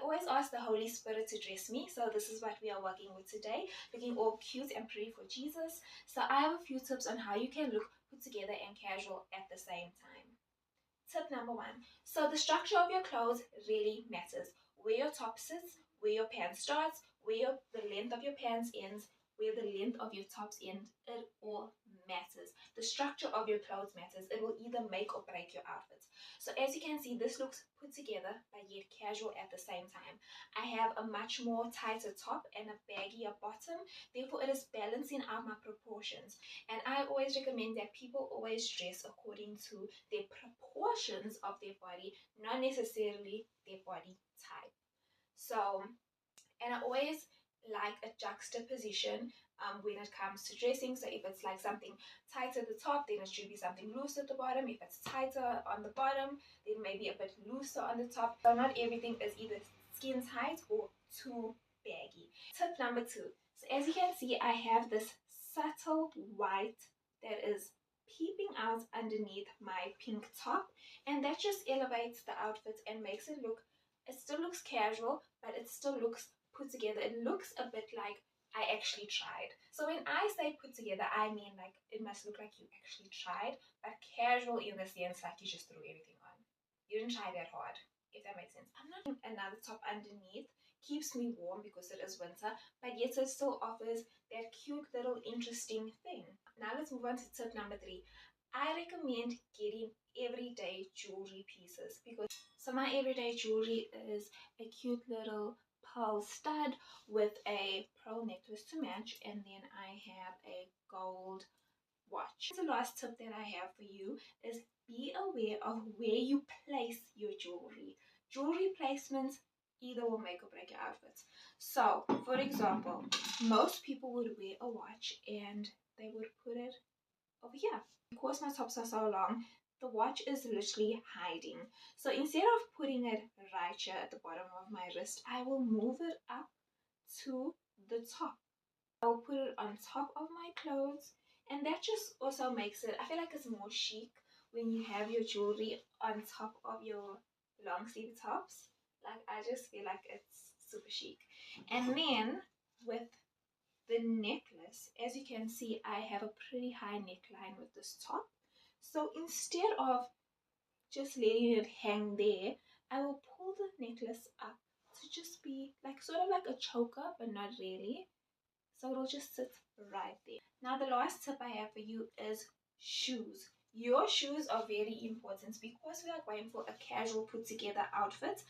always ask the Holy Spirit to dress me, so this is what we are working with today, looking all cute and pretty for Jesus. So I have a few tips on how you can look put together and casual at the same time. Tip number 1. So the structure of your clothes really matters. Where your top sits, where your pants starts, where the length of your pants ends, where the length of your tops end, it all matters. The structure of your clothes matters. It will either make or break your outfits. So as you can see, this looks put together but yet casual at the same time. I have a much more tighter top and a baggier bottom. Therefore, it is balancing out my proportions. And I always recommend that people always dress according to their proportions of their body, not necessarily their body type. So, and I always like a juxtaposition when it comes to dressing. So if it's like something tight at the top, then it should be something loose at the bottom. If it's tighter on the bottom, then maybe a bit looser on the top. So not everything is either skin tight or too baggy. Tip number 2. So as you can see, I have this subtle white that is peeping out underneath my pink top, and that just elevates the outfit and makes it look, it still looks casual, but it still looks put together. It looks a bit like I actually tried. So when I say put together, I mean like it must look like you actually tried, but casual in the sense like you just threw everything on. You didn't try that hard, if that makes sense. I'm not another top underneath. Keeps me warm because it is winter, but yet it still offers that cute little interesting thing. Now let's move on to tip number 3. I recommend getting everyday jewelry pieces because so my everyday jewelry is a cute little pearl stud with a pearl necklace to match, and then I have a gold watch. The last tip that I have for you is be aware of where you place your jewelry. Jewelry placements either will make or break your outfits. So, for example, most people would wear a watch and they would put it over here. Because my tops are so long, the watch is literally hiding. So instead of putting it right here at the bottom of my wrist, I will move it up to the top. I'll put it on top of my clothes, and that just also makes it, I feel like it's more chic when you have your jewelry on top of your long sleeve tops. Like, I just feel like it's super chic. And then with the necklace, as you can see, I have a pretty high neckline with this top. So instead of just letting it hang there, I will pull the necklace up to just be like sort of like a choker, but not really. So it'll just sit right there. Now the last tip I have for you is shoes. Your shoes are very important because we are going for a casual put together outfit.